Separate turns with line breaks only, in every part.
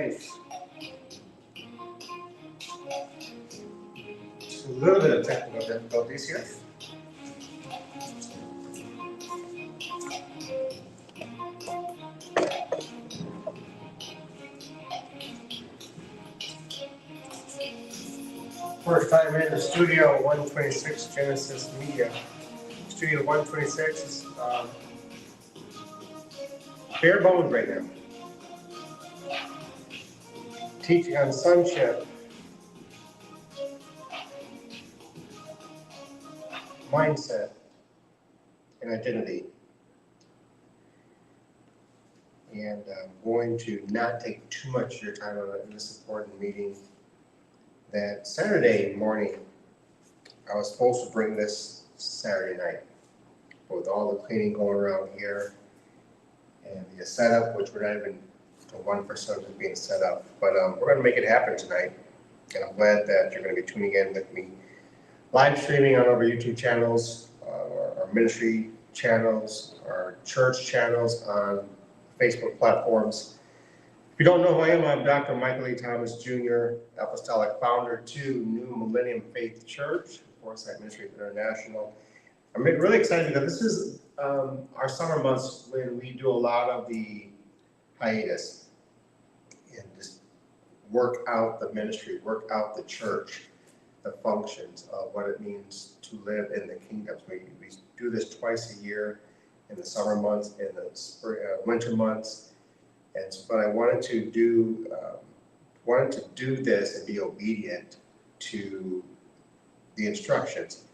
right. Just a little bit of technical difficulties here. First time in the studio 126 Genesis Media. Studio 126 is bare bones right now. Teaching on sonship, mindset, and identity. And I'm going to not take too much of your time on this important meeting. That Saturday morning, I was supposed to bring this Saturday night with all the cleaning going around here and the setup, which we're not even to 1% of being set up. But we're going to make it happen tonight. And I'm glad that you're going to be tuning in with me. Live streaming on our YouTube channels, our ministry channels, our church channels on Facebook platforms. If you don't know who I am, I'm Dr. Michael E. Thomas Jr., apostolic founder to New Millennium Faith Church, Foresight Ministries International. I'm really excited because this is our summer months when we do a lot of the hiatus and just work out the ministry, work out the church, the functions of what it means to live in the kingdom. So we do this twice a year in the summer months, in the winter months. And so, but I wanted to do this and be obedient to the instructions.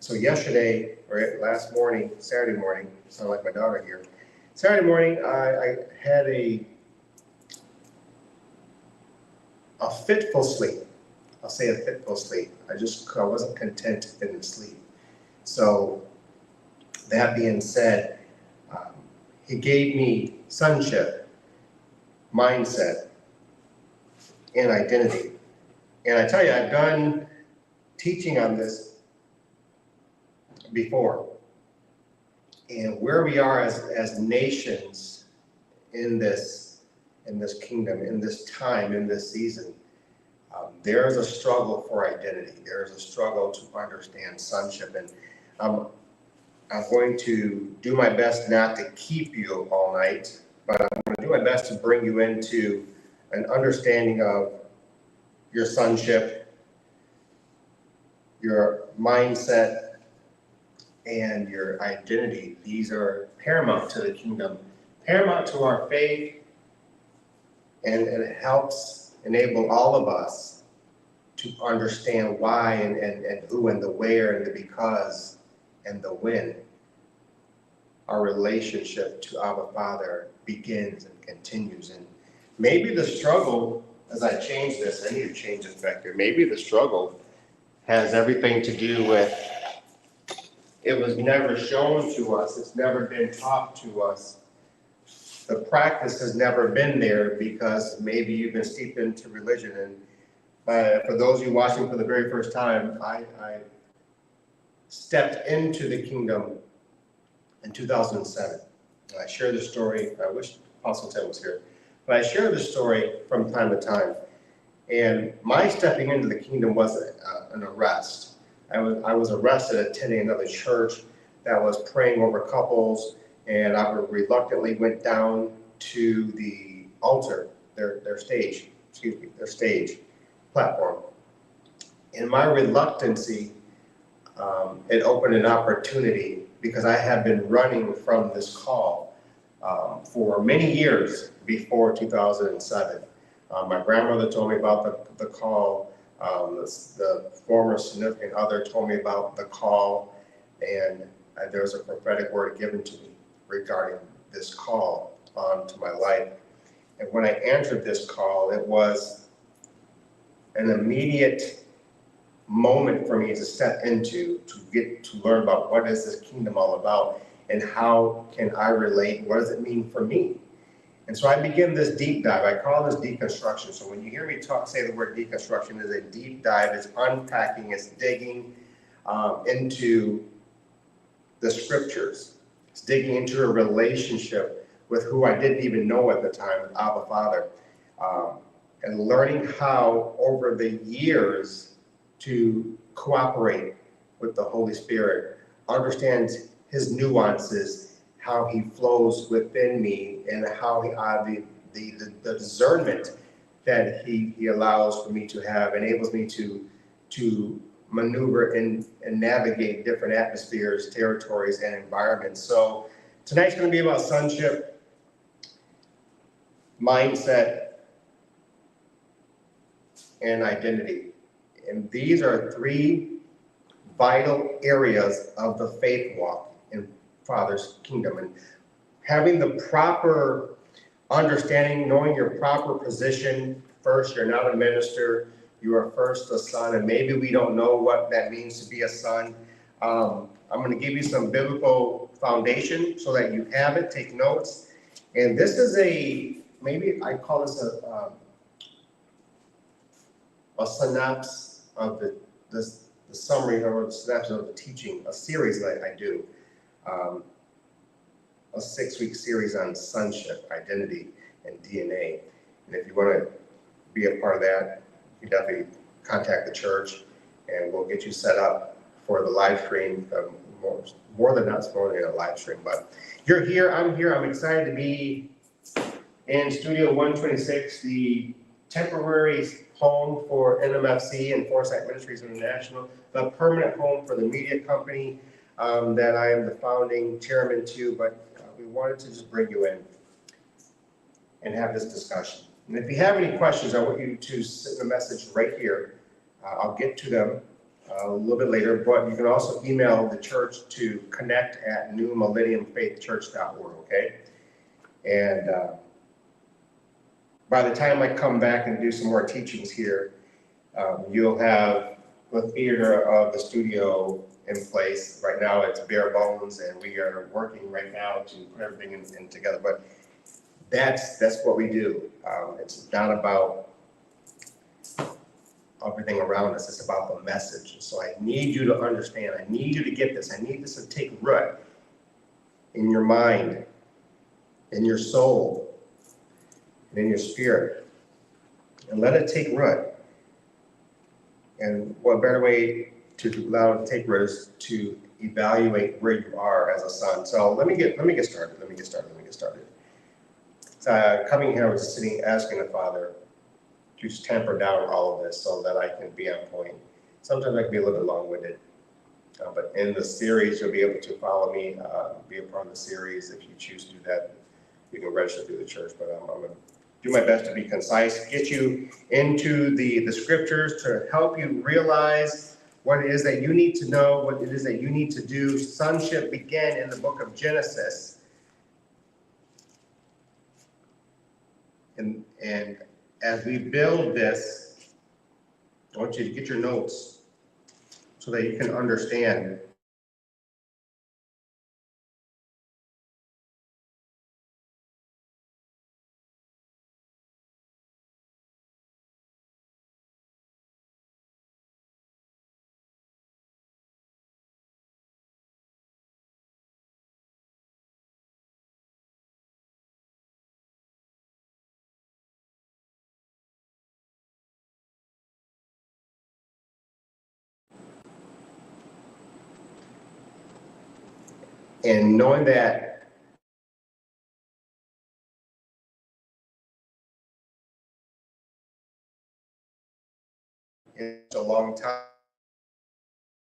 So yesterday, or last morning, Saturday morning, sound like my daughter here. Saturday morning, I had a fitful sleep. I'll say a fitful sleep. I wasn't content in the sleep. So that being said, he gave me sonship, mindset, and identity. And I tell you, I've done teaching on this before. And where we are as nations in this kingdom, in this time, in this season, there is a struggle for identity. There is a struggle to understand sonship. And I'm going to do my best not to keep you all night, but I'm going to do my best to bring you into an understanding of your sonship, your mindset, and your identity. These are paramount to the kingdom, paramount to our faith, and it helps enable all of us to understand why and who and the where and the because and the when our relationship to Abba Father begins and continues. And maybe the struggle, as I change this, I need to change this back there. Maybe the struggle has everything to do with it was never shown to us. It's never been taught to us. The practice has never been there because maybe you've been steeped into religion. And for those of you watching for the very first time, I stepped into the kingdom in 2007. I share the story. I wish Apostle Tim was here. But I share the story from time to time. And my stepping into the kingdom was an arrest. I was arrested attending another church that was praying over couples, and I reluctantly went down to the altar, their stage platform. In my reluctancy, it opened an opportunity because I had been running from this call for many years before 2007. My grandmother told me about the call. The former significant other told me about the call, and there was a prophetic word given to me regarding this call onto my life. And when I answered this call, it was an immediate moment for me to step into, to get to learn about what is this kingdom all about and how can I relate, what does it mean for me? And so I begin this deep dive. I call this deconstruction. So when you hear me say the word deconstruction, is a deep dive, it's unpacking, it's digging into the scriptures. It's digging into a relationship with who I didn't even know at the time, with Abba Father. and learning how over the years to cooperate with the Holy Spirit, understand his nuances, how he flows within me, and how the discernment that he allows for me to have enables me to maneuver and navigate different atmospheres, territories, and environments. So tonight's going to be about sonship, mindset, and identity. And these are three vital areas of the faith walk in Father's kingdom. And having the proper understanding, knowing your proper position. First, you're not a minister, you are first a son, and maybe we don't know what that means to be a son. I'm going to give you some biblical foundation so that you have it, take notes. And this is maybe I call this a synopsis of the summary or the synopsis of the teaching, a series that I do. A 6-week series on sonship, identity, and DNA. And if you want to be a part of that, you definitely contact the church and we'll get you set up for the live stream. More than a live stream, but you're here, I'm here. I'm excited to be in Studio 126, the temporary home for NMFC and Foresight Ministries International, the permanent home for the media company that I am the founding chairman to, but we wanted to just bring you in and have this discussion. And if you have any questions, I want you to send a message right here. I'll get to them a little bit later, but you can also email the church to connect@newmillenniumfaithchurch.org, okay? And by the time I come back and do some more teachings here, you'll have the theater of the studio in place. Right now it's bare bones and we are working right now to put everything in together, but that's what we do. It's not about everything around us, it's about the message. So I need you to understand, I need you to get this, I need this to take root in your mind, in your soul, and in your spirit, and let it take root. And what better way to allow it to take root is to evaluate where you are as a son. So let me get started. So coming here, I was just sitting asking the Father to temper down all of this so that I can be on point. Sometimes I can be a little bit long-winded, but in the series, you'll be able to follow me, be a part of the series. If you choose to do that, you can register through the church, but I'm going to do my best to be concise, get you into the scriptures to help you realize what it is that you need to know, what it is that you need to do. Sonship began in the book of Genesis. And as we build this, I want you to get your notes so that you can understand and knowing that it's a long time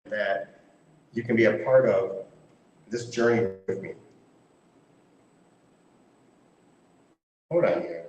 that you can be a part of this journey with me. Hold on here.